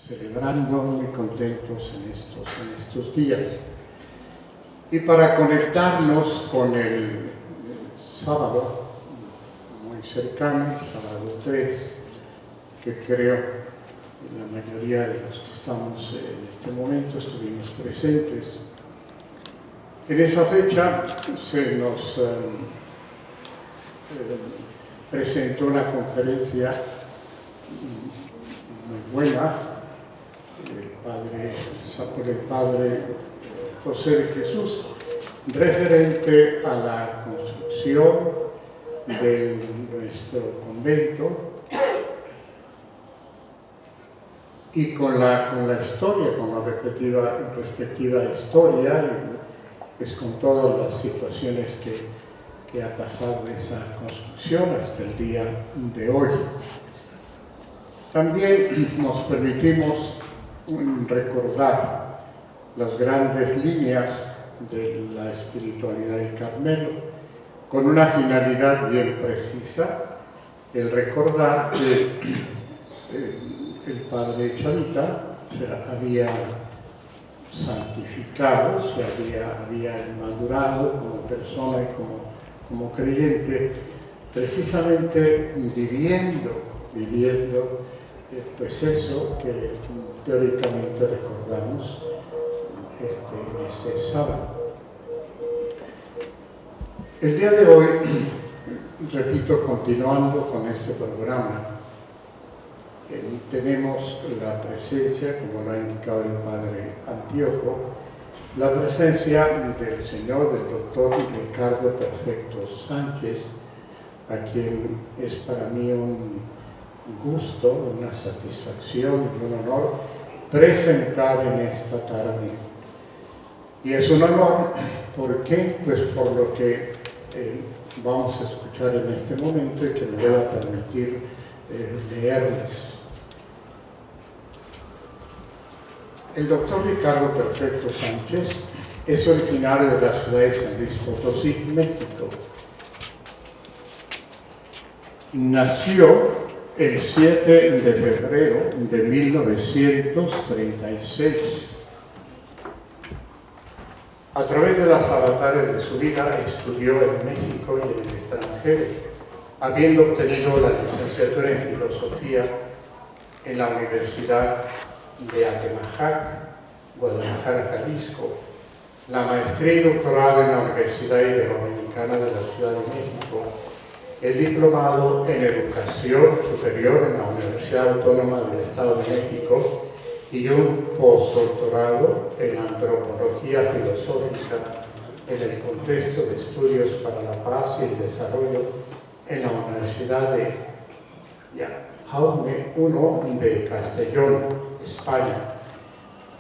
celebrando, muy contentos en estos días. Y para conectarnos con el sábado muy cercano, sábado 3, que creo que la mayoría de los que estamos en este momento estuvimos presentes. En esa fecha se nos presentó una conferencia muy buena por el padre José de Jesús, referente a la construcción de nuestro convento y con la historia, con la respectiva historia, y pues con todas las situaciones que ha pasado esa construcción hasta el día de hoy. También nos permitimos recordar las grandes líneas de la espiritualidad del Carmelo, con una finalidad bien precisa, el recordar que el padre Chavita se había santificado, se había madurado como persona y como creyente, precisamente viviendo pues eso que teóricamente recordamos en este sábado. El día de hoy, repito, continuando con este programa, tenemos la presencia, como lo ha indicado el padre Antíoco, la presencia del señor, del doctor Ricardo Perfecto Sánchez, a quien es para mí un gusto, una satisfacción y un honor presentar en esta tarde. Y es un honor, ¿por qué? Pues por lo que vamos a escuchar en este momento y que me voy a permitir leerles. El doctor Ricardo Perfecto Sánchez es originario de la ciudad de San Luis Potosí, México. Nació el 7 de febrero de 1936. A través de las avatares de su vida estudió en México y en el extranjero, habiendo obtenido la licenciatura en Filosofía en la Universidad de Atemajac, Guadalajara, Jalisco, la maestría y doctorado en la Universidad Iberoamericana de la Ciudad de México, el diplomado en Educación Superior en la Universidad Autónoma del Estado de México y un postdoctorado en Antropología Filosófica en el contexto de Estudios para la Paz y el Desarrollo en la Universidad de Jaume I de Castellón, España.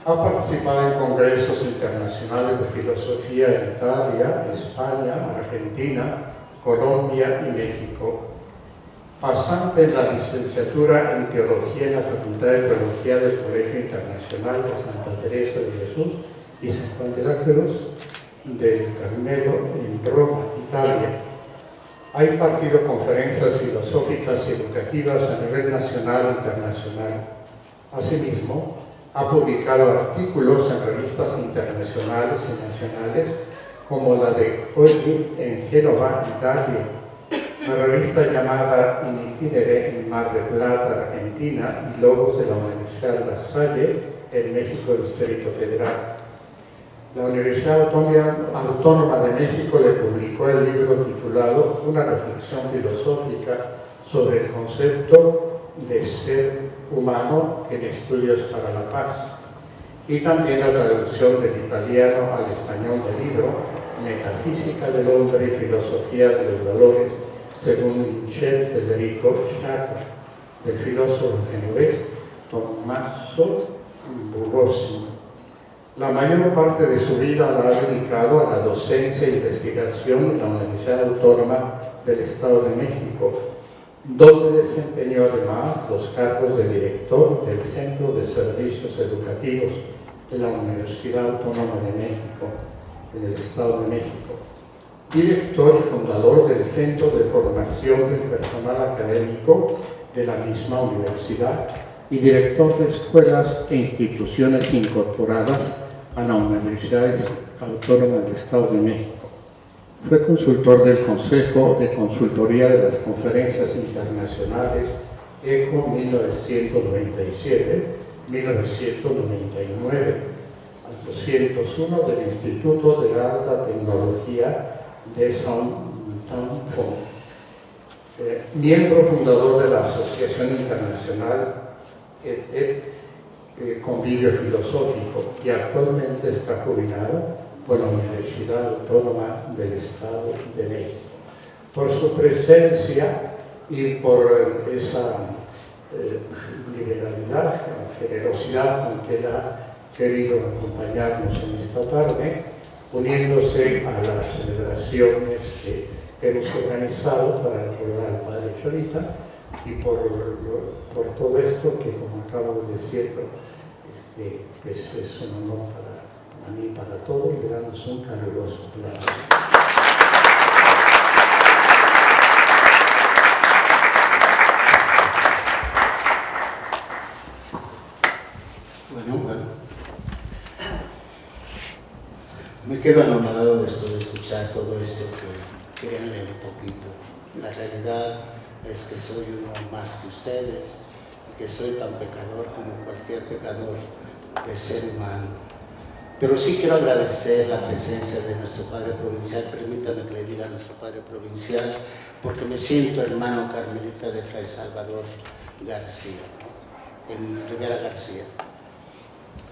Ha participado en congresos internacionales de filosofía en Italia, España, Argentina, Colombia y México. Pasante en la licenciatura en Teología en la Facultad de Teología del Colegio Internacional de Santa Teresa de Jesús y San Juan de la Cruz del Carmelo en Roma, Italia. Ha impartido conferencias filosóficas y educativas a nivel nacional e internacional. Asimismo, ha publicado artículos en revistas internacionales y nacionales como la de Oggi en Génova, Italia, la revista llamada In Itinere en Mar del Plata, Argentina, y Logos de la Universidad La Salle en México, Distrito Federal. La Universidad Autónoma de México le publicó el libro titulado Una reflexión filosófica sobre el concepto de ser humano en estudios para la paz, y también la traducción del italiano al español del libro Metafísica del hombre y filosofía de los valores según Michel Federico Sciacca, del filósofo genovés Tommaso Bugosi. La mayor parte de su vida la ha dedicado a la docencia e investigación en la Universidad Autónoma del Estado de México, donde desempeñó además los cargos de director del Centro de Servicios Educativos de la Universidad Autónoma de México, en el Estado de México, director y fundador del Centro de Formación del Personal Académico de la misma universidad, y director de escuelas e instituciones incorporadas a la Universidad Autónoma del Estado de México. Fue consultor del Consejo de Consultoría de las Conferencias Internacionales ECO 1997-1999, al 201 del Instituto de Alta Tecnología de Saint-Fond. Miembro fundador de la Asociación Internacional Convivio Filosófico, y actualmente está jubilado por la Universidad Autónoma del Estado de México. Por su presencia y por esa liberalidad, generosidad con que él ha querido acompañarnos en esta tarde, uniéndose a las celebraciones que hemos organizado para recordar al Padre Chorita, y por todo esto que, como acabo de decirlo, pues es un honor para mí y para todos. Le damos un caluroso aplauso. Bueno, me quedo anonadado después de escuchar todo esto, que créanle un poquito. La realidad es que soy uno más que ustedes y que soy tan pecador como cualquier pecador de ser humano. Pero sí quiero agradecer la presencia de nuestro Padre Provincial. Permítame que le diga a nuestro Padre Provincial, porque me siento hermano carmelita de Fray Salvador García, ¿no? En Rivera García.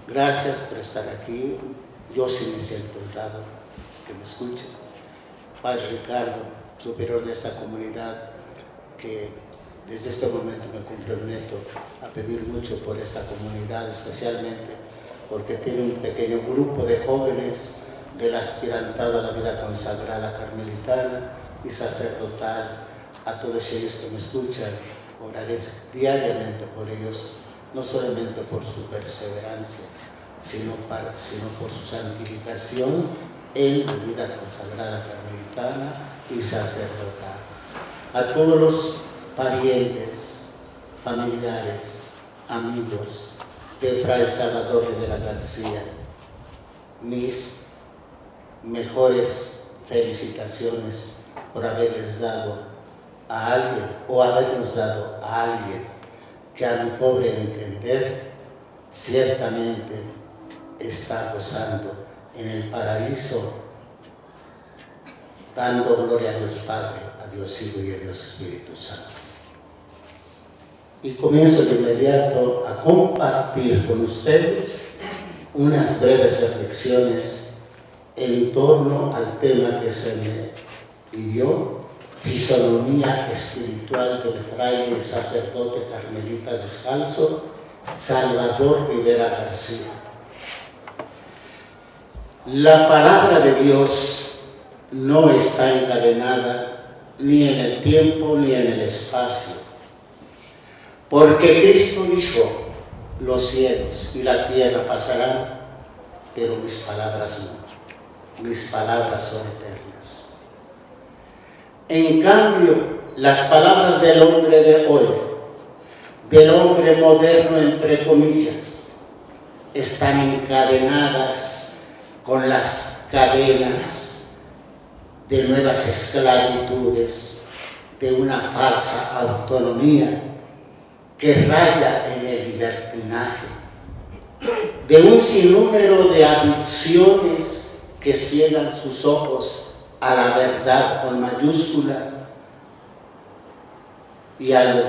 Gracias por estar aquí. Yo sí me siento honrado que me escuchen. Padre Ricardo, superior de esta comunidad, que desde este momento me comprometo a pedir mucho por esta comunidad, especialmente porque tiene un pequeño grupo de jóvenes del aspirantado a la vida consagrada carmelitana y sacerdotal. A todos ellos que me escuchan, oraré diariamente por ellos, no solamente por su perseverancia, sino por su santificación en la vida consagrada carmelitana y sacerdotal. A todos los parientes, familiares, amigos de Fray Salvador Rivera García, mis mejores felicitaciones por haberles dado a alguien, o habernos dado a alguien que, a mi pobre entender, ciertamente está gozando en el paraíso, dando gloria a Dios Padre, a Dios Hijo y a Dios Espíritu Santo. Y comienzo de inmediato a compartir con ustedes unas breves reflexiones en torno al tema que se me pidió: fisonomía espiritual del fraile y sacerdote carmelita descalzo Salvador Rivera García. La palabra de Dios no está encadenada ni en el tiempo ni en el espacio, porque Cristo dijo: los cielos y la tierra pasarán, pero mis palabras no. Mis palabras son eternas. En cambio, las palabras del hombre de hoy, del hombre moderno entre comillas, están encadenadas con las cadenas de nuevas esclavitudes, de una falsa autonomía que raya en el libertinaje, de un sinnúmero de adicciones que ciegan sus ojos a la verdad con mayúscula y al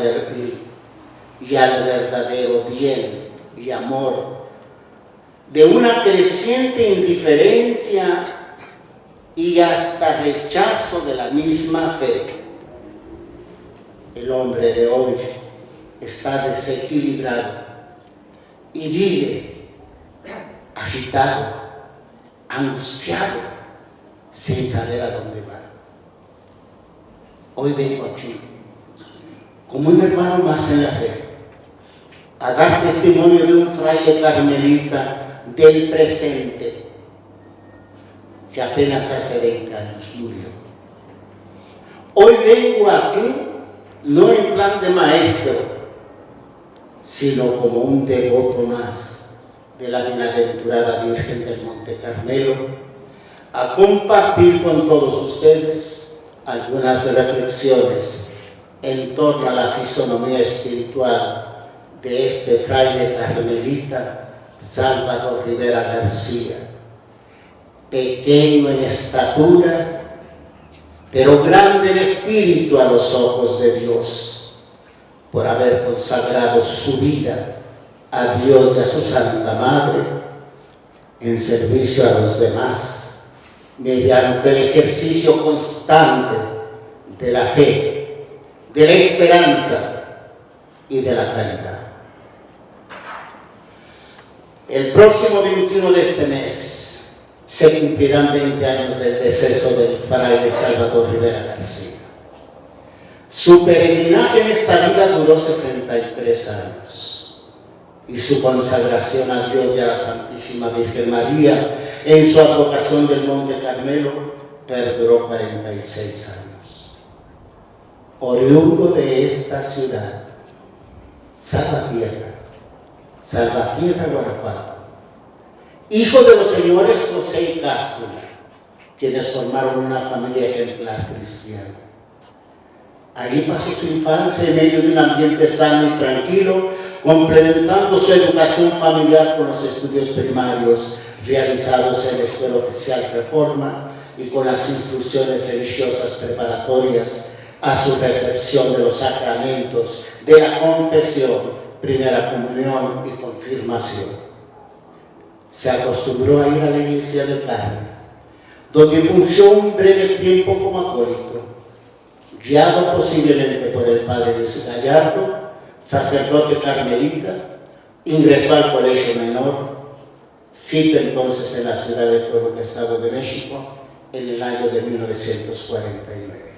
verdadero bien y amor, de una creciente indiferencia y hasta rechazo de la misma fe. El hombre de hoy está desequilibrado y vive agitado, angustiado, sin saber a dónde va. Hoy vengo aquí como un hermano más en la fe, a dar testimonio de un fraile carmelita del presente, que apenas hace 20 años murió. Hoy vengo aquí no en plan de maestro, sino como un devoto más de la bienaventurada Virgen del Monte Carmelo, a compartir con todos ustedes algunas reflexiones en torno a la fisonomía espiritual de este fraile carmelita Salvador Rivera García, pequeño en estatura, pero grande en espíritu a los ojos de Dios, por haber consagrado su vida a Dios y a su Santa Madre en servicio a los demás, mediante el ejercicio constante de la fe, de la esperanza y de la caridad. El próximo 21 de este mes se cumplirán 20 años del deceso del fraile Salvador Rivera García. Su peregrinaje en esta vida duró 63 años y su consagración a Dios y a la Santísima Virgen María en su advocación del Monte Carmelo perduró 46 años. Oriundo de esta ciudad, Salvatierra, Guanajuato, hijo de los señores José y Castro, quienes formaron una familia ejemplar cristiana. Allí pasó su infancia en medio de un ambiente sano y tranquilo, complementando su educación familiar con los estudios primarios realizados en la Escuela Oficial Reforma y con las instrucciones religiosas preparatorias a su recepción de los sacramentos de la confesión, primera comunión y confirmación. Se acostumbró a ir a la iglesia del Carmen, donde fungió un breve tiempo como acólito, guiado posiblemente por el padre Luis Gallardo, sacerdote carmelita. Ingresó al colegio menor, sito entonces en la ciudad de Toluca, Estado de México, en el año de 1949.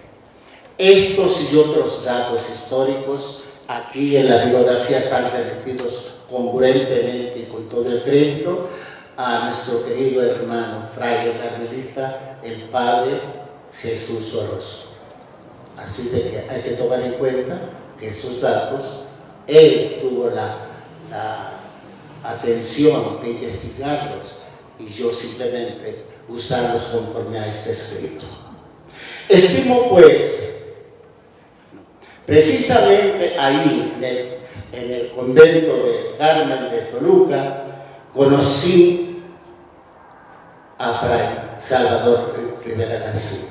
Estos y otros datos históricos aquí en la bibliografía están remitidos congruentemente y con todo el crédito a nuestro querido hermano fraile carmelita, el padre Jesús Orozco. Así de que hay que tomar en cuenta que estos datos él tuvo la atención de investigarlos y yo simplemente usarlos conforme a este escrito. Estimo pues, precisamente ahí, en el convento de Carmen de Toluca, conocí a Fray Salvador Rivera García.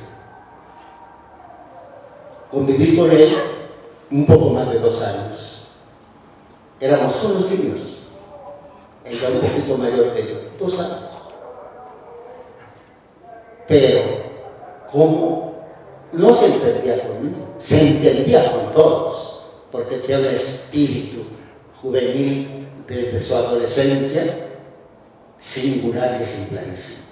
Conviví con él un poco más de 2 años. Éramos unos niños, él era un poquito mayor que yo, 2 años. Pero, ¿cómo? No se entendía conmigo, se entendía con todos, porque tenía un espíritu juvenil desde su adolescencia, singular y ejemplarísimo.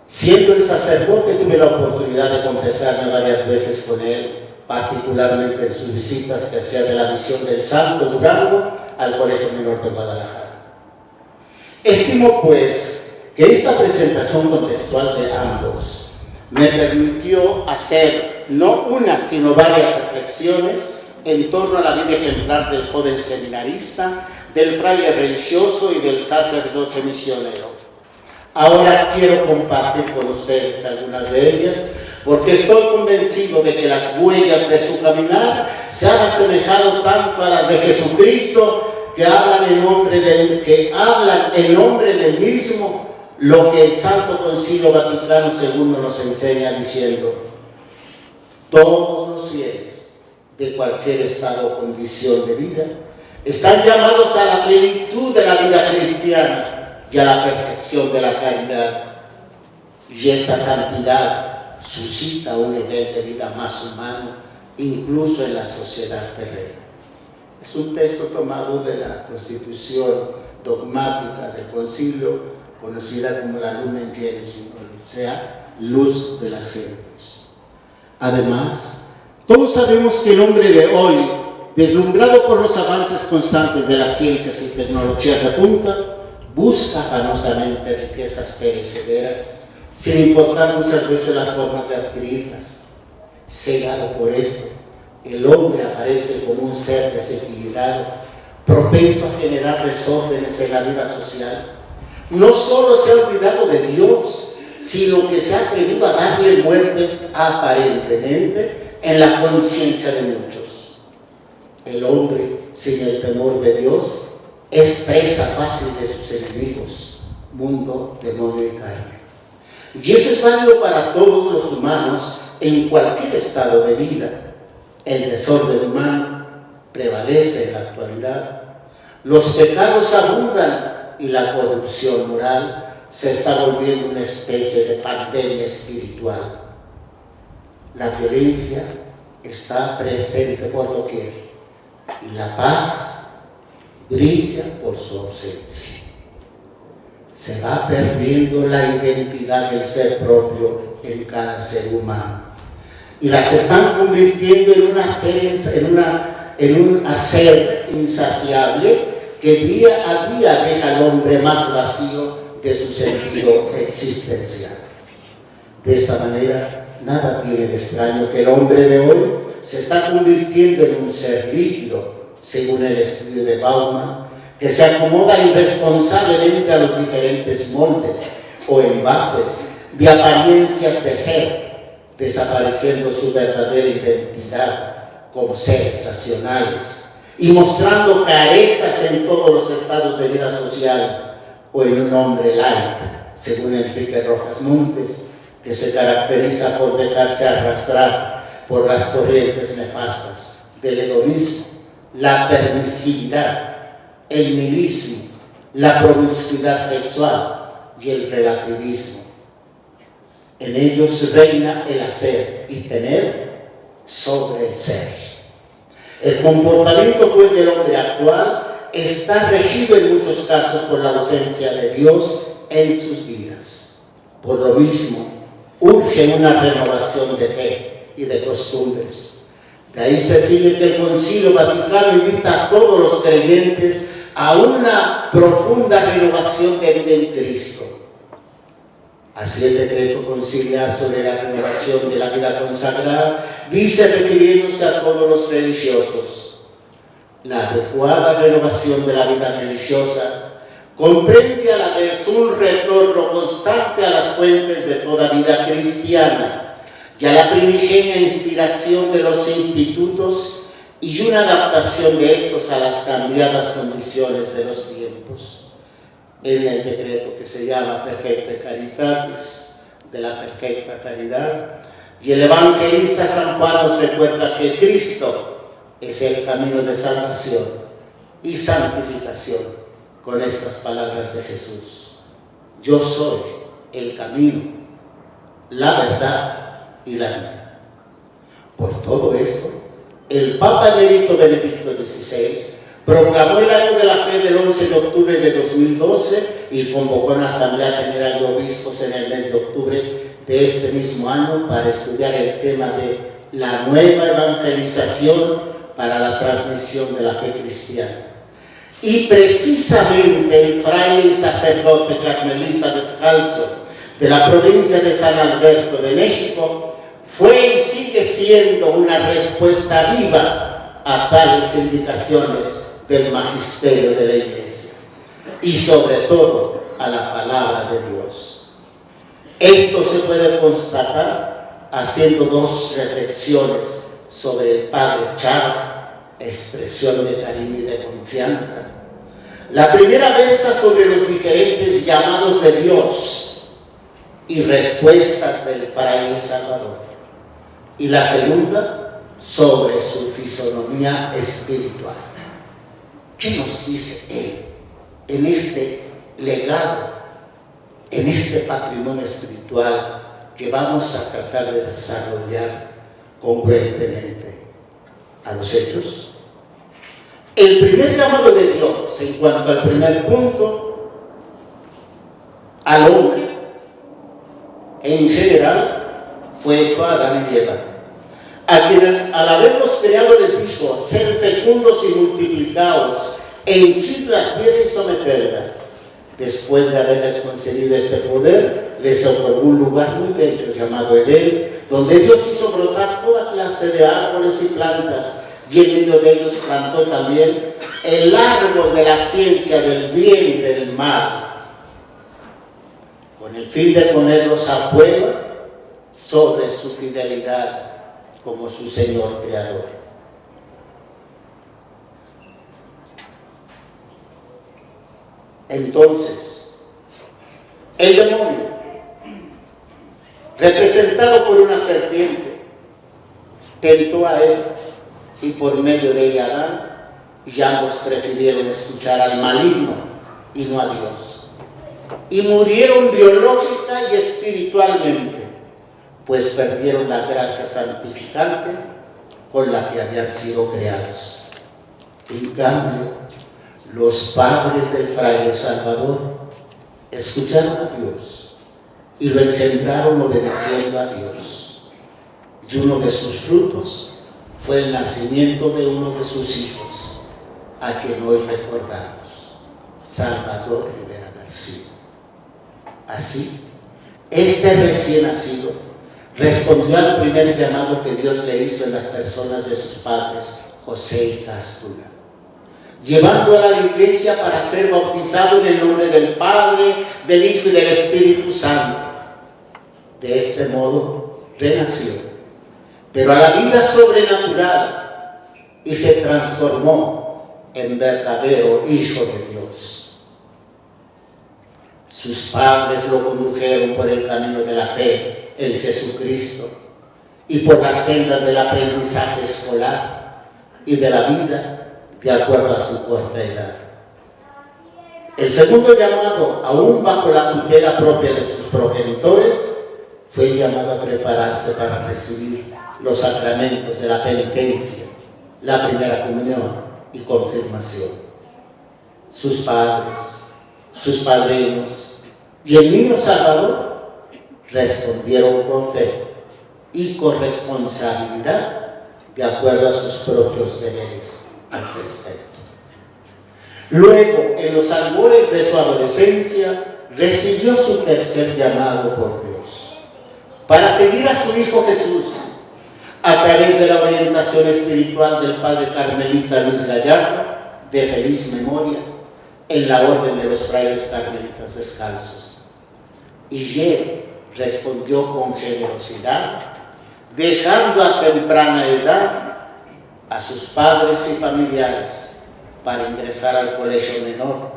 Siendo el sacerdote, tuve la oportunidad de confesarme varias veces con él, particularmente en sus visitas que hacía de la misión del Santo Durango al Colegio Menor de Guadalajara. Estimo, pues, que esta presentación contextual de ambos me permitió hacer no una, sino varias reflexiones en torno a la vida ejemplar del joven seminarista, del fraile religioso y del sacerdote misionero. Ahora quiero compartir con ustedes algunas de ellas, porque estoy convencido de que las huellas de su caminar se han asemejado tanto a las de Jesucristo, que hablan en nombre del mismo, lo que el Santo Concilio Vaticano II nos enseña diciendo: todos los fieles de cualquier estado o condición de vida están llamados a la plenitud de la vida cristiana y a la perfección de la caridad, y esta santidad suscita un nivel de vida más humano incluso en la sociedad terrena. Es un texto tomado de la Constitución dogmática del Concilio, conocida como la Lumen Gentium, o sea, luz de las gentes. Además, todos sabemos que el hombre de hoy, deslumbrado por los avances constantes de las ciencias y tecnologías de punta, busca afanosamente riquezas perecederas, sin importar muchas veces las formas de adquirirlas. Cegado por esto, el hombre aparece como un ser desequilibrado, propenso a generar desórdenes en la vida social. No solo se ha olvidado de Dios, sino que se ha atrevido a darle muerte aparentemente en la conciencia de muchos. El hombre sin el temor de Dios es presa fácil de sus enemigos, mundo, demonio y carne. Y eso es válido para todos los humanos en cualquier estado de vida. El desorden humano prevalece en la actualidad. Los pecados abundan y la corrupción moral se está volviendo una especie de pandemia espiritual. La violencia está presente por doquier y la paz brilla por su ausencia. Se va perdiendo la identidad del ser propio en cada ser humano y las están convirtiendo en un hacer insaciable que día a día deja al hombre más vacío de su sentido existencial. De esta manera, nada tiene de extraño que el hombre de hoy se está convirtiendo en un ser líquido, según el estudio de Bauman, que se acomoda irresponsablemente a los diferentes moldes o envases de apariencias de ser, desapareciendo su verdadera identidad como seres racionales y mostrando caretas en todos los estados de vida social, o en un hombre light, según Enrique Rojas Montes, que se caracteriza por dejarse arrastrar por las corrientes nefastas del hedonismo, la permisividad, el nihilismo, la promiscuidad sexual y el relativismo. En ellos reina el hacer y tener sobre el ser. El comportamiento, pues, del hombre actual está regido en muchos casos por la ausencia de Dios en sus vidas. Por lo mismo, urge una renovación de fe y de costumbres. De ahí se sigue que el Concilio Vaticano invita a todos los creyentes a una profunda renovación de vida en Cristo. Así el decreto conciliar sobre la renovación de la vida consagrada dice, refiriéndose a todos los religiosos: la adecuada renovación de la vida religiosa comprende a la vez un retorno constante a las fuentes de toda vida cristiana y a la primigenia inspiración de los institutos y una adaptación de estos a las cambiadas condiciones de los tiempos. En el decreto que se llama Perfecta Caritatis, de la perfecta caridad, y el evangelista San Juan nos recuerda que Cristo es el camino de salvación y santificación con estas palabras de Jesús: yo soy el camino, la verdad y la vida. Por todo esto, el Papa Emérito Benedicto XVI proclamó el año de la fe del 11 de octubre de 2012 y convocó una Asamblea General de Obispos en el mes de octubre de este mismo año para estudiar el tema de la nueva evangelización para la transmisión de la fe cristiana. Y precisamente el fraile y sacerdote carmelita descalzo de la provincia de San Alberto de México fue y sigue siendo una respuesta viva a tales indicaciones del magisterio de la Iglesia y sobre todo a la palabra de Dios. Esto se puede constatar haciendo dos reflexiones sobre el Padre Chava, expresión de cariño y de confianza. La primera versa sobre los diferentes llamados de Dios y respuestas del fraile Salvador, y la segunda sobre su fisonomía espiritual. ¿Qué nos dice él en este legado, en este patrimonio espiritual que vamos a tratar de desarrollar congruentemente a los hechos? El primer llamado de Dios, en cuanto al primer punto, al hombre en general, fue hecho a Adán y Eva, a quienes al haberlos creado les dijo: sed fecundos y multiplicaos, henchid la tierra y sometedla. Después de haberles concedido este poder, les otorgó un lugar muy bello llamado Edén, donde Dios hizo brotar toda clase de árboles y plantas, y en medio de ellos plantó también el árbol de la ciencia del bien y del mal, con el fin de ponerlos a prueba sobre su fidelidad como su Señor Creador. Entonces, el demonio, representado por una serpiente, tentó a él y por medio de ella a Adán, y ambos prefirieron escuchar al maligno y no a Dios. Y murieron biológica y espiritualmente, pues perdieron la gracia santificante con la que habían sido creados. En cambio, los padres del fraile Salvador escucharon a Dios y lo engendraron obedeciendo a Dios. Y uno de sus frutos fue el nacimiento de uno de sus hijos, a quien hoy recordamos, Salvador Rivera García. Así, este recién nacido respondió al primer llamado que Dios le hizo en las personas de sus padres, José y Cástura, llevándolo a la iglesia para ser bautizado en el nombre del Padre, del Hijo y del Espíritu Santo. De este modo, renació, pero a la vida sobrenatural, y se transformó en verdadero Hijo de Dios. Sus padres lo condujeron por el camino de la fe en Jesucristo y por las sendas del aprendizaje escolar y de la vida de acuerdo a su corta edad. El segundo llamado, aún bajo la tutela propia de sus progenitores, fue el llamado a prepararse para recibir los sacramentos de la penitencia, la primera comunión y confirmación. Sus padres, sus padrinos y el niño Salvador respondieron con fe y con responsabilidad de acuerdo a sus propios deberes al respecto. Luego, en los albores de su adolescencia, recibió su tercer llamado por Dios para seguir a su Hijo Jesús a través de la orientación espiritual del padre carmelita Luis Gallardo, de feliz memoria, en la orden de los frailes carmelitas descalzos. Y él respondió con generosidad, dejando a temprana edad a sus padres y familiares para ingresar al colegio menor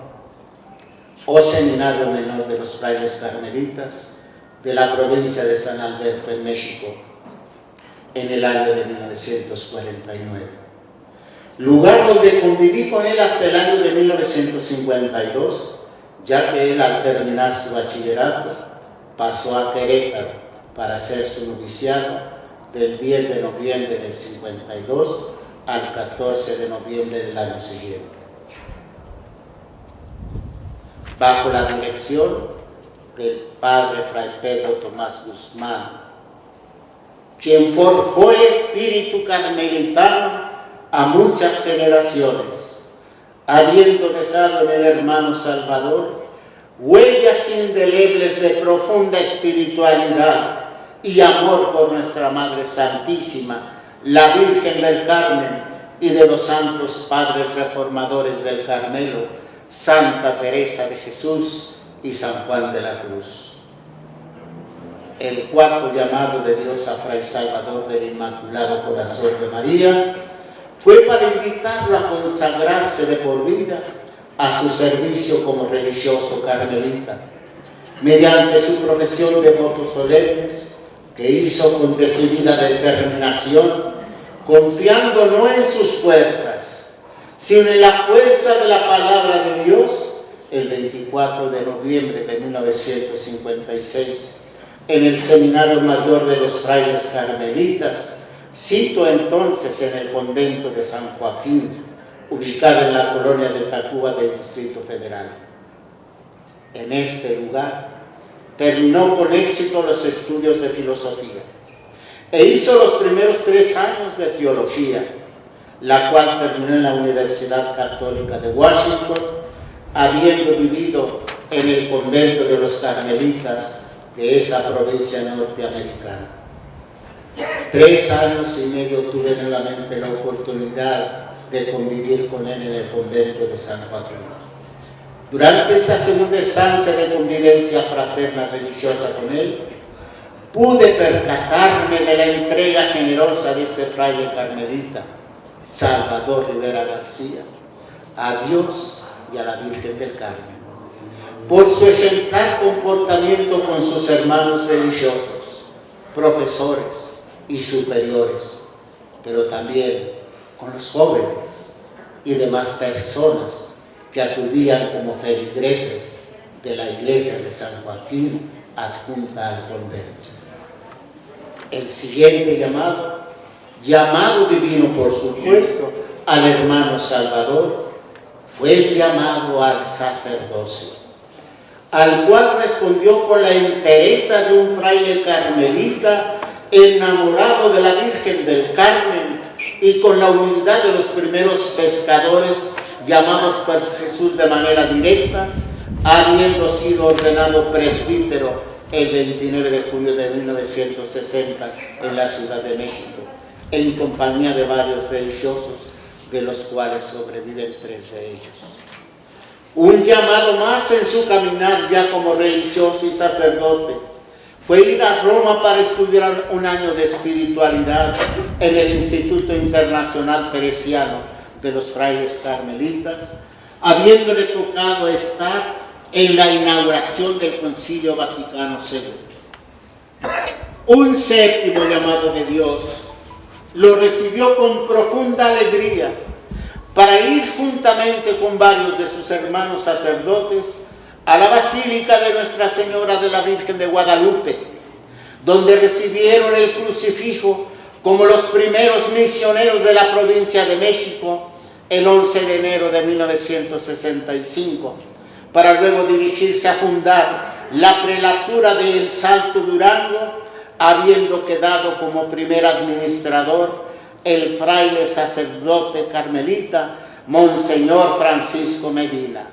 o seminario menor de los frailes carmelitas de la provincia de San Alberto en México en el año de 1949. Lugar donde conviví con él hasta el año de 1952, ya que él, al terminar su bachillerato, pasó a Querétaro para hacer su noviciado del 10 de noviembre del 52 al 14 de noviembre del año siguiente. Bajo la dirección del padre Fray Pedro Tomás Guzmán, quien forjó el espíritu carmelitano a muchas generaciones, habiendo dejado en el hermano Salvador huellas indelebles de profunda espiritualidad y amor por nuestra Madre Santísima, la Virgen del Carmen y de los santos padres reformadores del Carmelo, Santa Teresa de Jesús y San Juan de la Cruz. El cuarto llamado de Dios a Fray Salvador del Inmaculado Corazón de María fue para invitarlo a consagrarse de por vida a su servicio como religioso carmelita, mediante su profesión de votos solemnes que hizo con decidida determinación, confiando no en sus fuerzas, sino en la fuerza de la palabra de Dios. El 24 de noviembre de 1956, en el Seminario Mayor de los Frailes Carmelitas, sito entonces en el convento de San Joaquín, ubicado en la colonia de Tacuba del Distrito Federal. En este lugar terminó con éxito los estudios de filosofía e hizo los primeros 3 años de teología, la cual terminó en la Universidad Católica de Washington, habiendo vivido en el convento de los Carmelitas de esa provincia norteamericana. 3 años y medio tuve nuevamente la oportunidad de convivir con él en el convento de San Joaquín. Durante esa segunda estancia de convivencia fraterna religiosa con él, pude percatarme de la entrega generosa de este fraile carmelita, Salvador Rivera García, a Dios y a la Virgen del Carmen, por su ejemplar comportamiento con sus hermanos religiosos, profesores y superiores, pero también con los jóvenes y demás personas que acudían como feligreses de la iglesia de San Joaquín adjunta al convento. El siguiente llamado divino por supuesto, al hermano Salvador, fue el llamado al sacerdocio, al cual respondió con la entereza de un fraile carmelita enamorado de la Virgen del Carmen y con la humildad de los primeros pescadores llamados por Jesús de manera directa, habiendo sido ordenado presbítero el 29 de julio de 1960 en la Ciudad de México, en compañía de varios religiosos, de los cuales sobreviven 3 de ellos. Un llamado más en su caminar ya como religioso y sacerdote fue ir a Roma para estudiar un año de espiritualidad en el Instituto Internacional Teresiano de los Frailes Carmelitas, habiéndole tocado estar en la inauguración del Concilio Vaticano II. Un séptimo llamado de Dios lo recibió con profunda alegría para ir juntamente con varios de sus hermanos sacerdotes a la Basílica de Nuestra Señora de la Virgen de Guadalupe, donde recibieron el crucifijo como los primeros misioneros de la provincia de México el 11 de enero de 1965, para luego dirigirse a fundar la prelatura de El Salto, Durango, habiendo quedado como primer administrador el fraile sacerdote carmelita Monseñor Francisco Medina,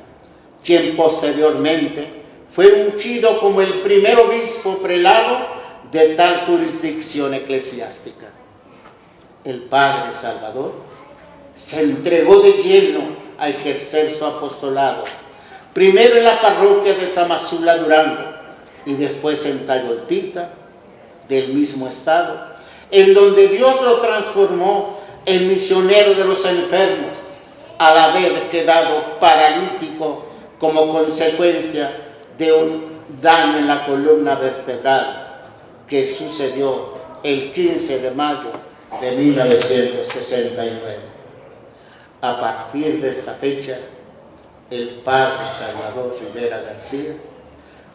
quien posteriormente fue ungido como el primer obispo prelado de tal jurisdicción eclesiástica. El padre Salvador se entregó de lleno a ejercer su apostolado, primero en la parroquia de Tamazula, Durango, y después en Tayoltita, del mismo estado, en donde Dios lo transformó en misionero de los enfermos, al haber quedado paralítico como consecuencia de un daño en la columna vertebral que sucedió el 15 de mayo de 1969. A partir de esta fecha, el padre Salvador Rivera García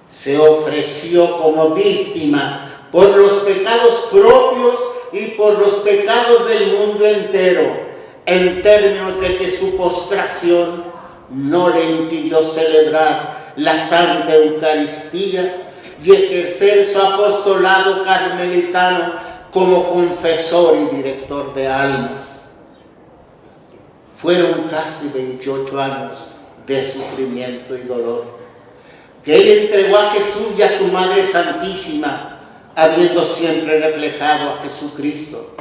se ofreció como víctima por los pecados propios y por los pecados del mundo entero, en términos de que su postración no le impidió celebrar la Santa Eucaristía y ejercer su apostolado carmelitano como confesor y director de almas. Fueron casi 28 años de sufrimiento y dolor que él entregó a Jesús y a su Madre Santísima, habiendo siempre reflejado a Jesucristo,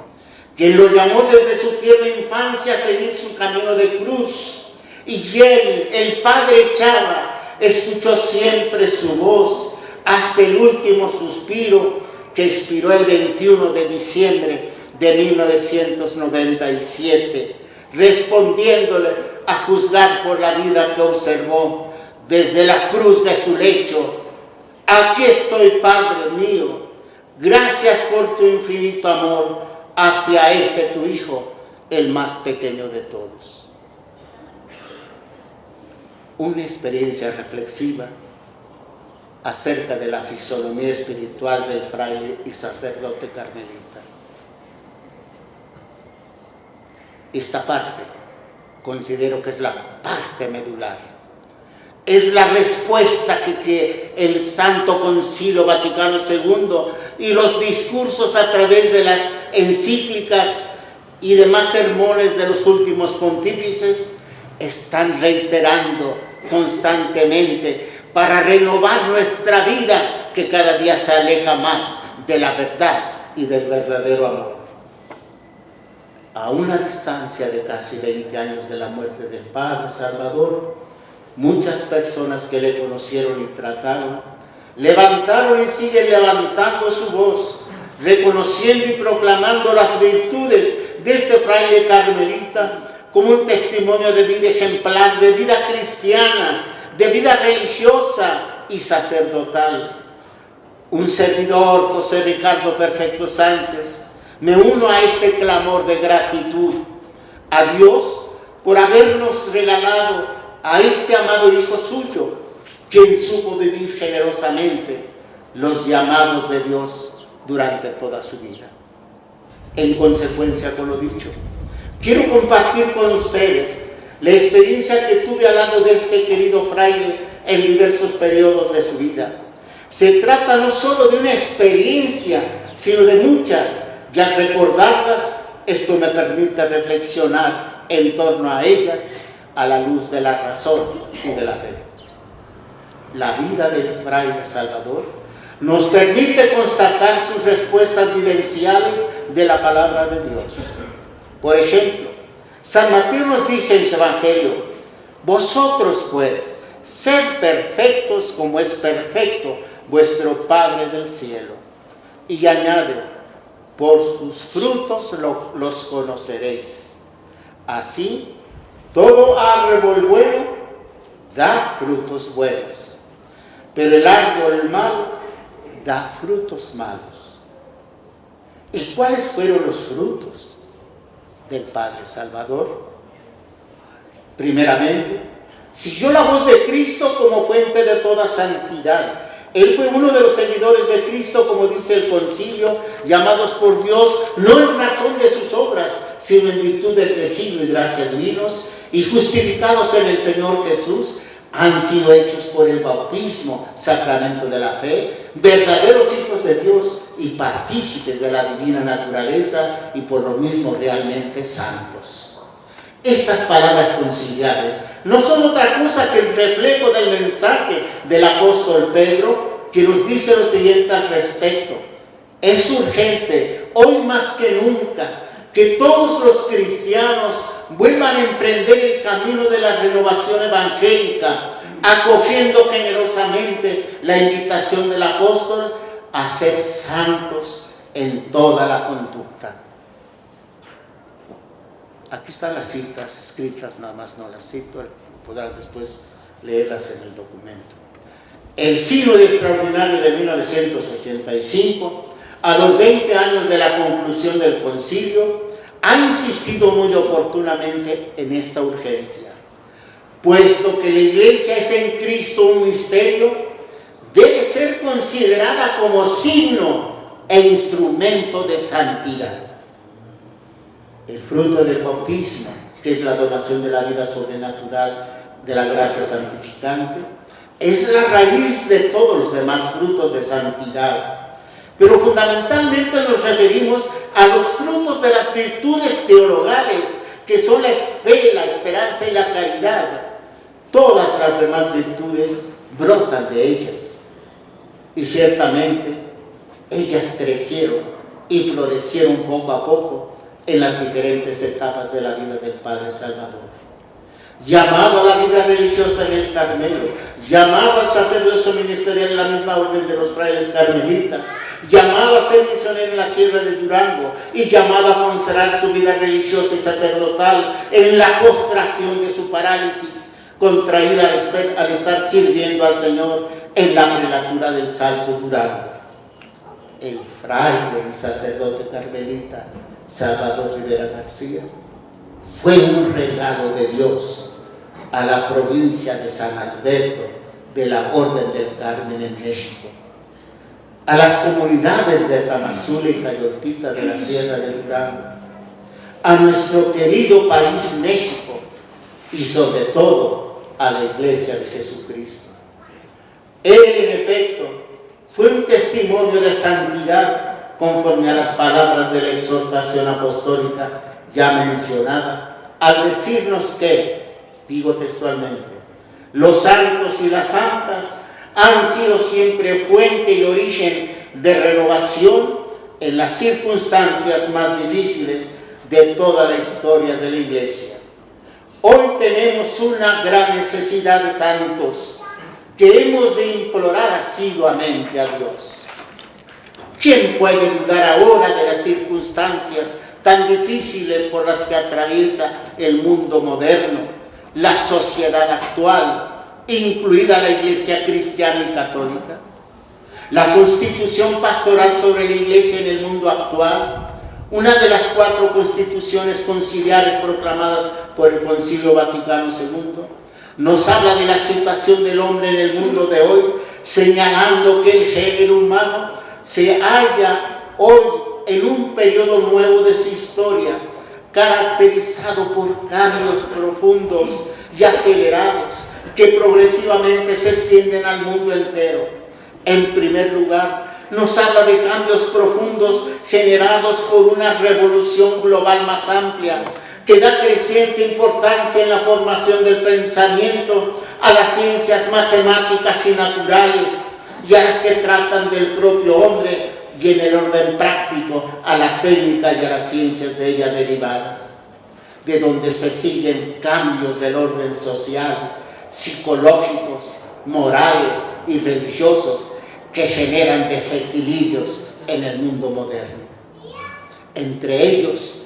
quien lo llamó desde su tierna infancia a seguir su camino de cruz. Y él, el padre Chava, escuchó siempre su voz hasta el último suspiro que expiró el 21 de diciembre de 1997, respondiéndole a juzgar por la vida que observó desde la cruz de su lecho: aquí estoy, Padre mío, gracias por tu infinito amor hacia este tu Hijo, el más pequeño de todos. Una experiencia reflexiva acerca de la fisonomía espiritual del fraile y sacerdote carmelita. Esta parte considero que es la parte medular. Es la respuesta que el Santo Concilio Vaticano II y los discursos a través de las encíclicas y demás sermones de los últimos pontífices están reiterando constantemente para renovar nuestra vida que cada día se aleja más de la verdad y del verdadero amor. A una distancia de casi 20 años de la muerte del Padre Salvador, muchas personas que le conocieron y trataron, levantaron y siguen levantando su voz, reconociendo y proclamando las virtudes de este fraile carmelita como un testimonio de vida ejemplar, de vida cristiana, de vida religiosa y sacerdotal. Un servidor, José Ricardo Perfecto Sánchez, me uno a este clamor de gratitud a Dios por habernos regalado a este amado Hijo suyo, quien supo vivir generosamente los llamados de Dios durante toda su vida. En consecuencia con lo dicho, quiero compartir con ustedes la experiencia que tuve al lado de este querido fraile en diversos periodos de su vida. Se trata no solo de una experiencia, sino de muchas, y al recordarlas, esto me permite reflexionar en torno a ellas a la luz de la razón y de la fe. La vida del fraile Salvador nos permite constatar sus respuestas vivenciales de la palabra de Dios. Por ejemplo, San Mateo nos dice en su Evangelio: vosotros pues, sed perfectos como es perfecto vuestro Padre del cielo. Y añade: por sus frutos los conoceréis. Así, todo árbol bueno da frutos buenos, pero el árbol malo da frutos malos. ¿Y cuáles fueron los frutos del Padre Salvador? Primeramente, siguió la voz de Cristo como fuente de toda santidad. Él fue uno de los seguidores de Cristo, como dice el concilio, llamados por Dios no en razón de sus obras, sino en virtud del designio y gracia divinos, y justificados en el Señor Jesús, han sido hechos por el bautismo, sacramento de la fe, verdaderos hijos de Dios y partícipes de la divina naturaleza, y por lo mismo realmente santos. Estas palabras conciliares no son otra cosa que el reflejo del mensaje del apóstol Pedro, que nos dice lo siguiente al respecto: es urgente, hoy más que nunca, que todos los cristianos vuelvan a emprender el camino de la renovación evangélica, acogiendo generosamente la invitación del apóstol a ser santos en toda la conducta. Aquí están las citas escritas, nada más no las cito, podrán después leerlas en el documento. El Sínodo Extraordinario de 1985, a los 20 años de la conclusión del concilio, ha insistido muy oportunamente en esta urgencia. Puesto que la Iglesia es en Cristo un misterio, debe ser considerada como signo e instrumento de santidad. El fruto del bautismo, que es la donación de la vida sobrenatural de la gracia santificante, es la raíz de todos los demás frutos de santidad. Pero fundamentalmente nos referimos a los frutos de las virtudes teologales, que son la fe, la esperanza y la caridad. Todas las demás virtudes brotan de ellas. Y ciertamente, ellas crecieron y florecieron poco a poco en las diferentes etapas de la vida del Padre Salvador. Llamado a la vida religiosa en el Carmelo, llamado al sacerdocio ministerial en la misma orden de los frailes carmelitas, llamado a ser misionero en la sierra de Durango y llamado a consagrar su vida religiosa y sacerdotal en la postración de su parálisis, contraída al estar sirviendo al Señor en la prelatura del Salto Durango. El fraile y sacerdote carmelita Salvador Rivera García fue un regalo de Dios a la provincia de San Alberto de la Orden del Carmen en México, a las comunidades de Tamazula y Tayoltita de la Sierra de Durango, a nuestro querido país México y sobre todo a la Iglesia de Jesucristo. Él, en efecto, fue un testimonio de santidad conforme a las palabras de la exhortación apostólica ya mencionada, al decirnos que, digo textualmente, los santos y las santas han sido siempre fuente y origen de renovación en las circunstancias más difíciles de toda la historia de la Iglesia. Hoy tenemos una gran necesidad de santos que hemos de implorar asiduamente a Dios. ¿Quién puede dudar ahora de las circunstancias tan difíciles por las que atraviesa el mundo moderno, la sociedad actual, incluida la Iglesia cristiana y católica? La Constitución pastoral sobre la Iglesia en el mundo actual, una de las 4 constituciones conciliares proclamadas por el Concilio Vaticano II, nos habla de la situación del hombre en el mundo de hoy, señalando que el género humano se halla hoy en un periodo nuevo de su historia, caracterizado por cambios profundos y acelerados que progresivamente se extienden al mundo entero. En primer lugar, nos habla de cambios profundos generados por una revolución global más amplia, que da creciente importancia en la formación del pensamiento a las ciencias matemáticas y naturales, y a las que tratan del propio hombre, y en el orden práctico a la técnica y a las ciencias de ella derivadas, de donde se siguen cambios del orden social, psicológicos, morales y religiosos que generan desequilibrios en el mundo moderno. Entre ellos,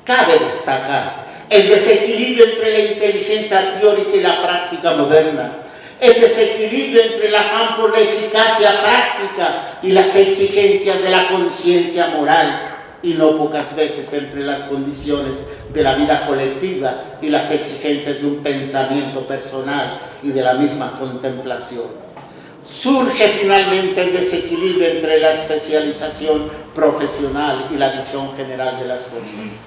cabe destacar el desequilibrio entre la inteligencia teórica y la práctica moderna, el desequilibrio entre el afán por la eficacia práctica y las exigencias de la conciencia moral, y no pocas veces entre las condiciones de la vida colectiva y las exigencias de un pensamiento personal y de la misma contemplación. Surge finalmente el desequilibrio entre la especialización profesional y la visión general de las cosas.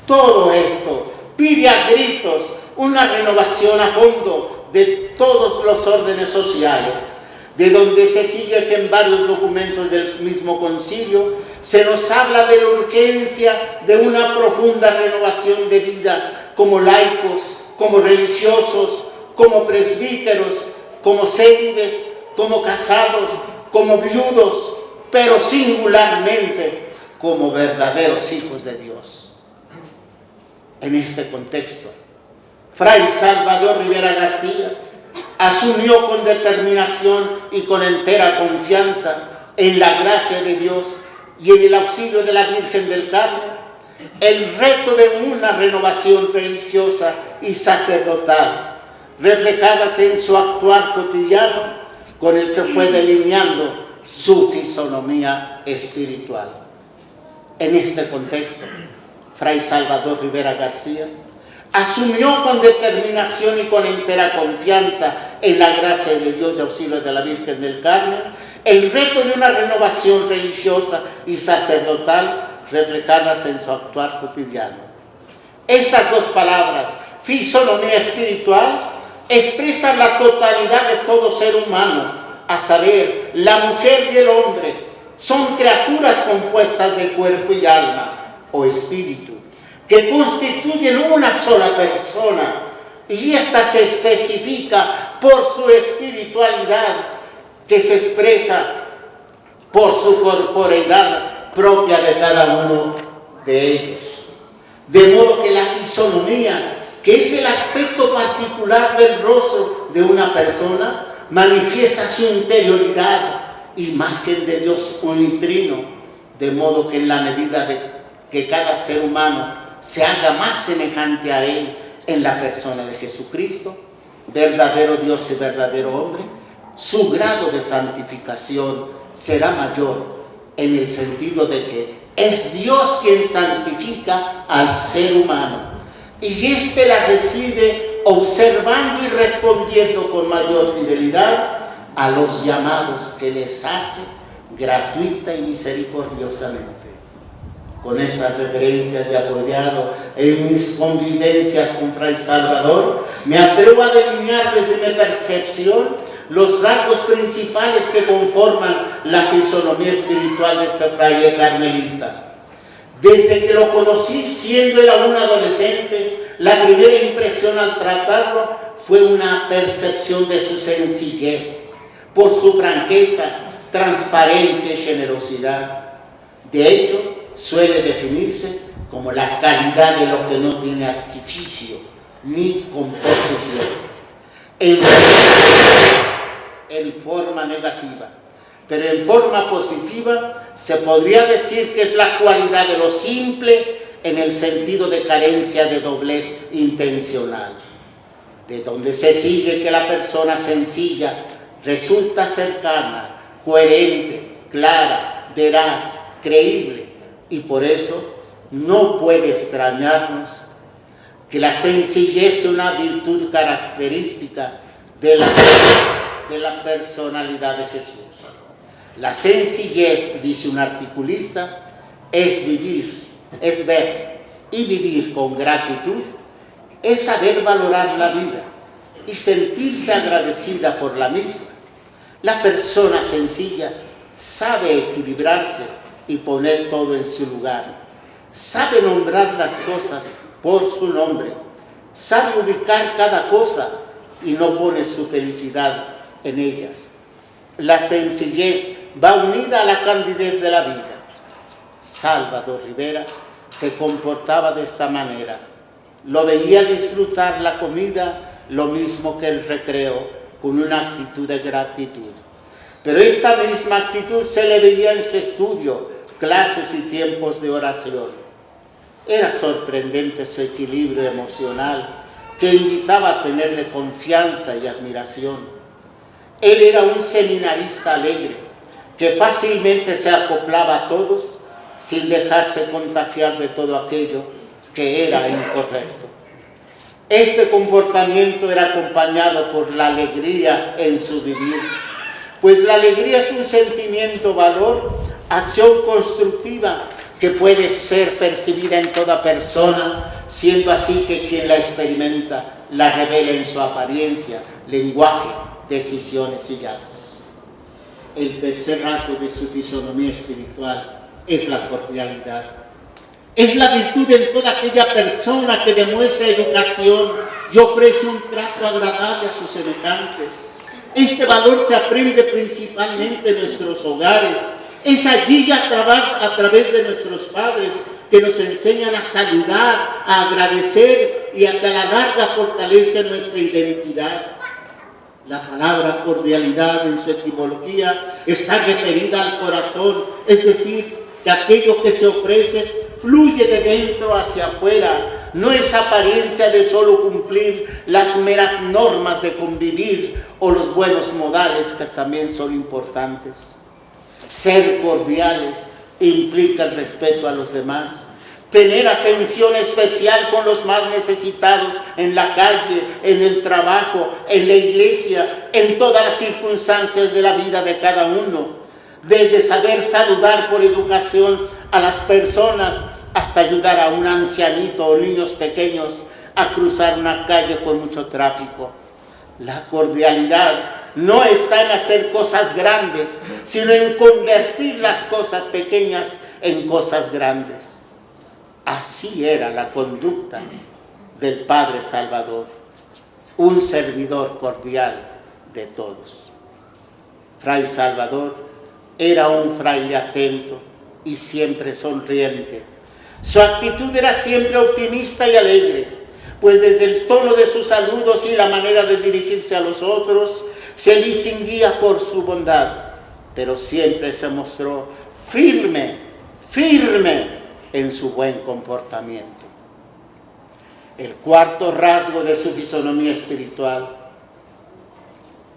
Todo esto pide a gritos una renovación a fondo de todos los órdenes sociales, de donde se sigue que en varios documentos del mismo concilio se nos habla de la urgencia de una profunda renovación de vida como laicos, como religiosos, como presbíteros, como célibes, como casados, como viudos, pero singularmente como verdaderos hijos de Dios. En este contexto, Fray Salvador Rivera García asumió con determinación y con entera confianza en la gracia de Dios y en el auxilio de la Virgen del Carmen el reto de una renovación religiosa y sacerdotal, reflejadas en su actuar cotidiano, con el que fue delineando su fisonomía espiritual. En este contexto, Fray Salvador Rivera García asumió con determinación y con entera confianza en la gracia de Dios y auxilio de la Virgen del Carmen el reto de una renovación religiosa y sacerdotal reflejadas en su actuar cotidiano. Estas 2 palabras, fisonomía espiritual, expresan la totalidad de todo ser humano, a saber, la mujer y el hombre son criaturas compuestas de cuerpo y alma, o espíritu, que constituyen una sola persona, y ésta se especifica por su espiritualidad, que se expresa por su corporeidad propia de cada uno de ellos. De modo que la fisonomía, que es el aspecto particular del rostro de una persona, manifiesta su interioridad, imagen de Dios unitrino, de modo que en la medida de que cada ser humano se haga más semejante a Él en la persona de Jesucristo, verdadero Dios y verdadero hombre, su grado de santificación será mayor en el sentido de que es Dios quien santifica al ser humano y éste la recibe observando y respondiendo con mayor fidelidad a los llamados que les hace gratuita y misericordiosamente. Con estas referencias y apoyado en mis convivencias con Fray Salvador, me atrevo a delinear desde mi percepción los rasgos principales que conforman la fisonomía espiritual de este fraile carmelita. Desde que lo conocí siendo él aún adolescente, la primera impresión al tratarlo fue una percepción de su sencillez, por su franqueza, transparencia y generosidad. De hecho, suele definirse como la calidad de lo que no tiene artificio ni composición. En forma negativa, pero en forma positiva se podría decir que es la cualidad de lo simple en el sentido de carencia de doblez intencional, de donde se sigue que la persona sencilla resulta cercana, coherente, clara, veraz, creíble, y por eso no puede extrañarnos que la sencillez sea una virtud característica de la personalidad de Jesús. La sencillez, dice un articulista, es vivir, es ver y vivir con gratitud, es saber valorar la vida y sentirse agradecida por la misma. La persona sencilla sabe equilibrarse y poner todo en su lugar, sabe nombrar las cosas por su nombre, sabe ubicar cada cosa y no pone su felicidad en ellas. La sencillez va unida a la candidez de la vida. Salvador Rivera se comportaba de esta manera. Lo veía disfrutar la comida lo mismo que el recreo, con una actitud de gratitud. Pero esta misma actitud se le veía en su estudio, clases y tiempos de oración. Era sorprendente su equilibrio emocional, que invitaba a tenerle confianza y admiración. Él era un seminarista alegre, que fácilmente se acoplaba a todos sin dejarse contagiar de todo aquello que era incorrecto. Este comportamiento era acompañado por la alegría en su vivir, pues la alegría es un sentimiento, valor, acción constructiva que puede ser percibida en toda persona, siendo así que quien la experimenta la revela en su apariencia, lenguaje, decisiones y actos. El tercer rasgo de su fisonomía espiritual es la cordialidad. Es la virtud en toda aquella persona que demuestra educación y ofrece un trato agradable a sus semejantes. Este valor se aprende principalmente en nuestros hogares. Es allí a través de nuestros padres que nos enseñan a saludar, a agradecer y a que a la larga fortalece nuestra identidad. La palabra cordialidad en su etimología está referida al corazón, es decir, que aquello que se ofrece fluye de dentro hacia afuera, no es apariencia de solo cumplir las meras normas de convivir o los buenos modales que también son importantes. Ser cordiales implica el respeto a los demás, tener atención especial con los más necesitados en la calle, en el trabajo, en la iglesia, en todas las circunstancias de la vida de cada uno, desde saber saludar por educación a las personas hasta ayudar a un ancianito o niños pequeños a cruzar una calle con mucho tráfico. La cordialidad no está en hacer cosas grandes, sino en convertir las cosas pequeñas en cosas grandes. Así era la conducta del Padre Salvador, un servidor cordial de todos. Fray Salvador era un fraile atento y siempre sonriente. Su actitud era siempre optimista y alegre, pues desde el tono de sus saludos y la manera de dirigirse a los otros se distinguía por su bondad, pero siempre se mostró firme en su buen comportamiento. El cuarto rasgo de su fisonomía espiritual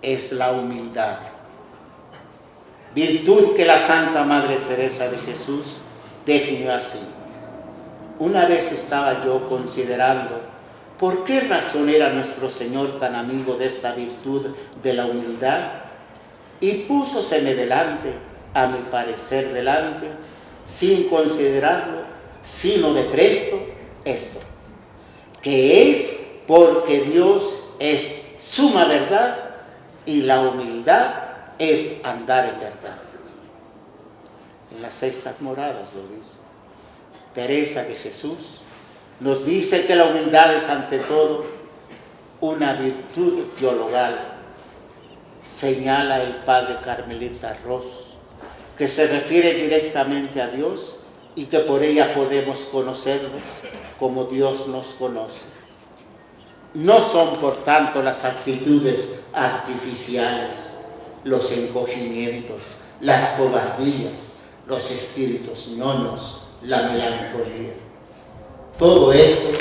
es la humildad, virtud que la Santa Madre Teresa de Jesús definió así. Una vez estaba yo considerando por qué razón era nuestro Señor tan amigo de esta virtud de la humildad, y púsoseme delante, a mi parecer delante, sin considerarlo, sino de presto, esto, que es porque Dios es suma verdad y la humildad es andar en verdad. En las sextas moradas lo dice. Teresa de Jesús nos dice que la humildad es ante todo una virtud teologal. señala el padre Carmelita Ross, que se refiere directamente a Dios y que por ella podemos conocernos como Dios nos conoce. No son, por tanto, las actitudes artificiales, los encogimientos, las cobardías, los espíritus nonos, la melancolía. Todo eso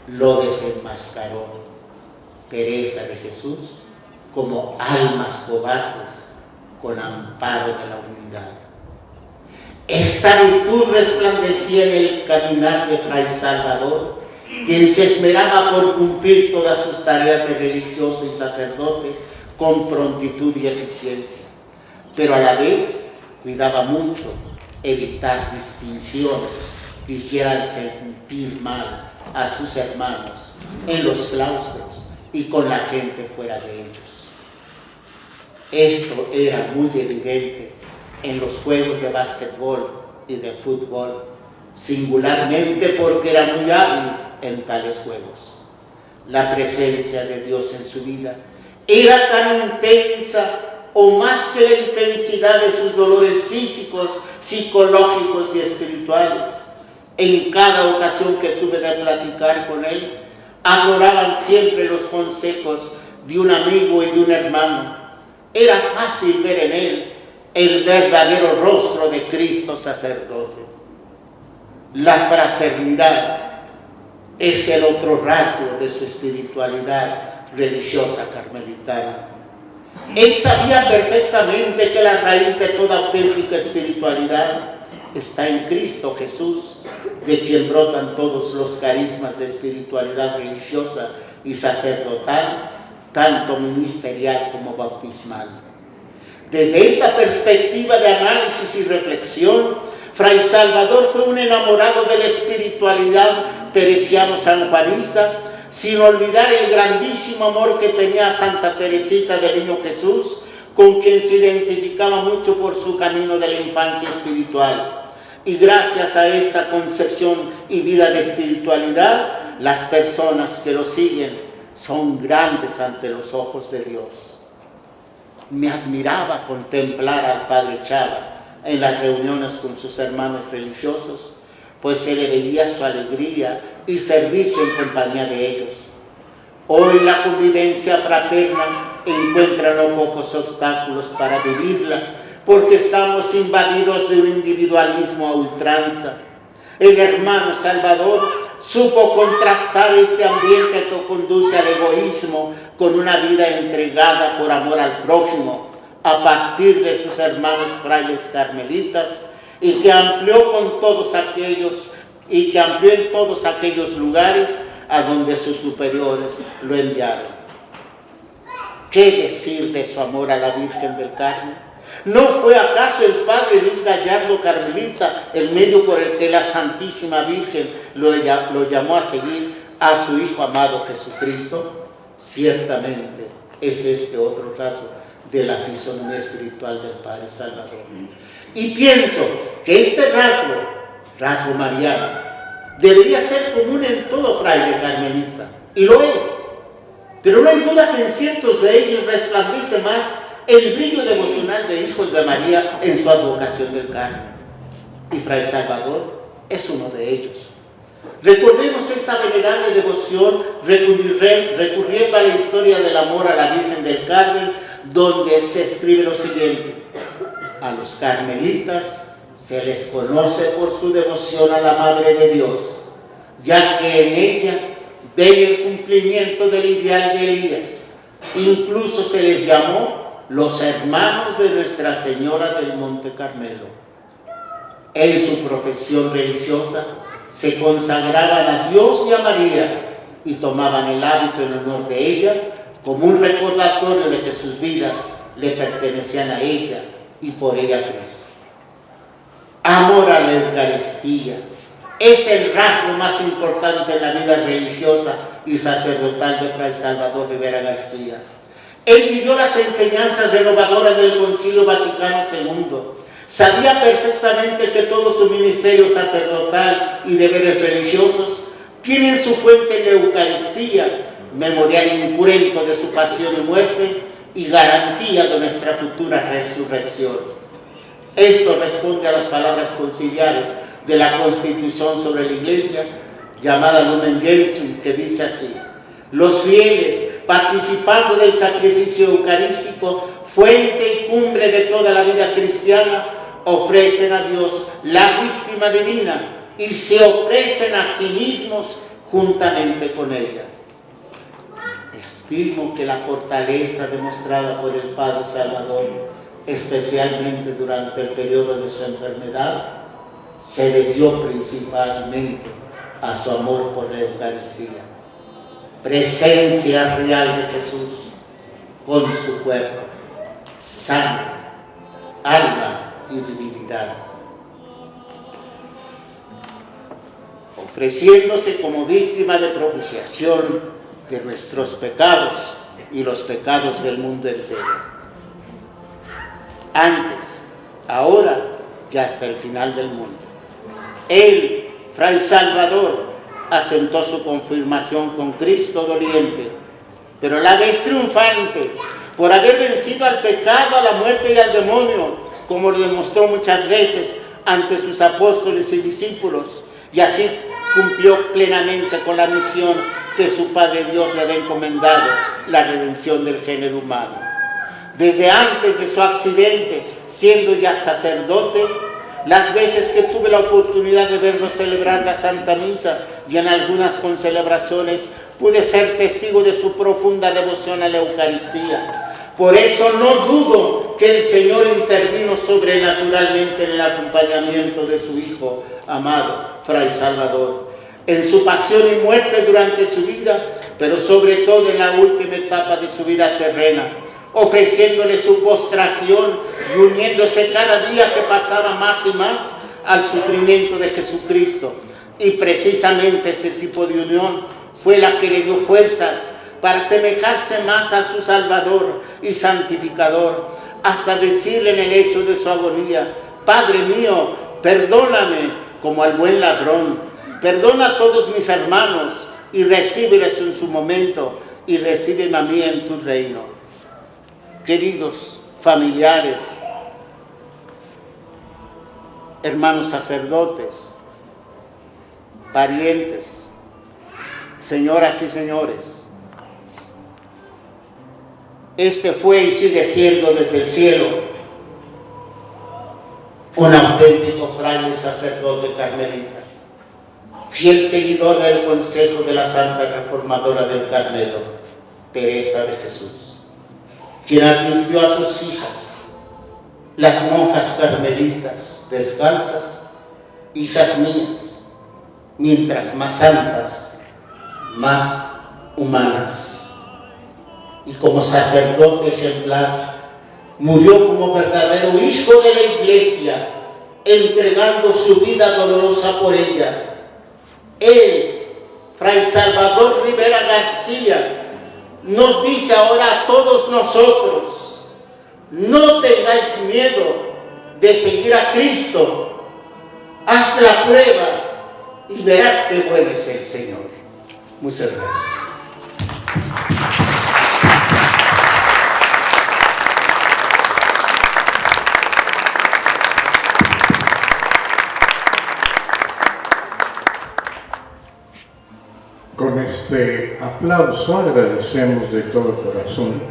lo desenmascaró Teresa de Jesús como almas cobardes con amparo de la unidad. Esta virtud resplandecía en el caminar de Fray Salvador, quien se esmeraba por cumplir todas sus tareas de religioso y sacerdote con prontitud y eficiencia, pero a la vez cuidaba mucho evitar distinciones que hicieran sentir mal a sus hermanos en los claustros y con la gente fuera de ellos. Esto era muy evidente en los juegos de básquetbol y de fútbol, singularmente porque era muy hábil en tales juegos. La presencia de Dios en su vida era tan intensa o más que la intensidad de sus dolores físicos, psicológicos y espirituales. En cada ocasión que tuve de platicar con él, afloraban siempre los consejos de un amigo y de un hermano. Era fácil ver en él el verdadero rostro de Cristo sacerdote. La fraternidad es el otro rasgo de su espiritualidad religiosa carmelitana. Él sabía perfectamente que la raíz de toda auténtica espiritualidad está en Cristo Jesús, de quien brotan todos los carismas de espiritualidad religiosa y sacerdotal, tanto ministerial como bautismal. Desde esta perspectiva de análisis y reflexión, Fray Salvador fue un enamorado de la espiritualidad teresiano-sanjuanista, sin olvidar el grandísimo amor que tenía Santa Teresita del Niño Jesús, con quien se identificaba mucho por su camino de la infancia espiritual. Y gracias a esta concepción y vida de espiritualidad, las personas que lo siguen son grandes ante los ojos de Dios. Me admiraba contemplar al Padre Chava en las reuniones con sus hermanos religiosos, pues se le veía su alegría y servicio en compañía de ellos. Hoy la convivencia fraterna encuentra no pocos obstáculos para vivirla, porque estamos invadidos de un individualismo a ultranza. El hermano Salvador supo contrastar este ambiente que conduce al egoísmo con una vida entregada por amor al prójimo, a partir de sus hermanos frailes carmelitas, y que amplió en todos aquellos lugares a donde sus superiores lo enviaron. ¿Qué decir de su amor a la Virgen del Carmen? ¿No fue acaso el padre Luis Gallardo Carmelita el medio por el que la Santísima Virgen lo llamó a seguir a su Hijo amado Jesucristo? Ciertamente es este otro rasgo de la fisonomía espiritual del Padre Salvador. Y pienso que este rasgo mariano, debería ser común en todo fraile carmelita, y lo es. Pero no hay duda que en ciertos de ellos resplandece más el brillo devocional de hijos de María en su advocación del Carmen. Y Fray Salvador es uno de ellos. Recordemos esta venerable devoción recurriendo a la historia del amor a la Virgen del Carmen, donde se escribe lo siguiente: a los carmelitas se les conoce por su devoción a la Madre de Dios, ya que en ella ven el cumplimiento del ideal de Elías. Incluso se les llamó los hermanos de Nuestra Señora del Monte Carmelo. En su profesión religiosa se consagraban a Dios y a María y tomaban el hábito en honor de ella como un recordatorio de que sus vidas le pertenecían a ella y por ella a Cristo. Amor a la Eucaristía es el rasgo más importante en la vida religiosa y sacerdotal de Fray Salvador Rivera García. Él vivió las enseñanzas renovadoras del Concilio Vaticano II. Sabía perfectamente que todo su ministerio sacerdotal y deberes religiosos tienen su fuente en la Eucaristía, memorial incruento de su pasión y muerte, y garantía de nuestra futura resurrección. Esto responde a las palabras conciliares de la Constitución sobre la Iglesia, llamada Lumen Gentium, que dice así: los fieles, participando del sacrificio eucarístico, fuente y cumbre de toda la vida cristiana, ofrecen a Dios la víctima divina y se ofrecen a sí mismos juntamente con ella. Estimo que la fortaleza demostrada por el Padre Salvador, especialmente durante el periodo de su enfermedad, se debió principalmente a su amor por la Eucaristía, presencia real de Jesús con su cuerpo, sangre, alma y divinidad, ofreciéndose como víctima de propiciación de nuestros pecados y los pecados del mundo entero, antes, ahora y hasta el final del mundo. Él, Fray Salvador, asentó su confirmación con Cristo doliente, pero a la vez triunfante, por haber vencido al pecado, a la muerte y al demonio, como lo demostró muchas veces ante sus apóstoles y discípulos, y así cumplió plenamente con la misión que su Padre Dios le había encomendado, la redención del género humano. Desde antes de su accidente, siendo ya sacerdote, las veces que tuve la oportunidad de verlo celebrar la Santa Misa y en algunas concelebraciones, pude ser testigo de su profunda devoción a la Eucaristía. Por eso no dudo que el Señor intervino sobrenaturalmente en el acompañamiento de su Hijo amado, Fray Salvador, en su pasión y muerte durante su vida, pero sobre todo en la última etapa de su vida terrena, ofreciéndole su postración y uniéndose cada día que pasaba más y más al sufrimiento de Jesucristo. Y precisamente este tipo de unión fue la que le dio fuerzas para asemejarse más a su Salvador y Santificador, hasta decirle en el hecho de su agonía: Padre mío, perdóname como al buen ladrón, perdona a todos mis hermanos y recíbeles en su momento y recíbeme a mí en tu reino. Queridos familiares, hermanos sacerdotes, parientes, señoras y señores, este fue y sigue siendo desde el cielo un auténtico fraile y sacerdote carmelita, fiel seguidor del consejo de la Santa Reformadora del Carmelo, Teresa de Jesús, quien advirtió a sus hijas, las monjas carmelitas descalzas: hijas mías, mientras más santas, más humanas. Y como sacerdote ejemplar, murió como verdadero hijo de la Iglesia, entregando su vida dolorosa por ella. Él, Fray Salvador Rivera García, nos dice ahora a todos nosotros: no tengáis miedo de seguir a Cristo, haz la prueba y verás qué bueno es el Señor. Muchas gracias. Con este aplauso agradecemos de todo corazón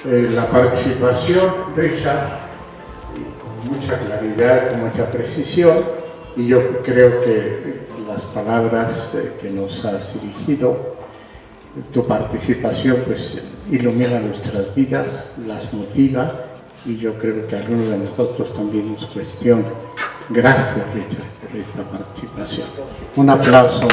la participación de ella con mucha claridad, con mucha precisión, y yo creo que las palabras que nos has dirigido, tu participación, pues ilumina nuestras vidas, las motiva, y yo creo que a algunos de nosotros también nos cuestiona. Gracias, Richard, por esta participación. Un aplauso.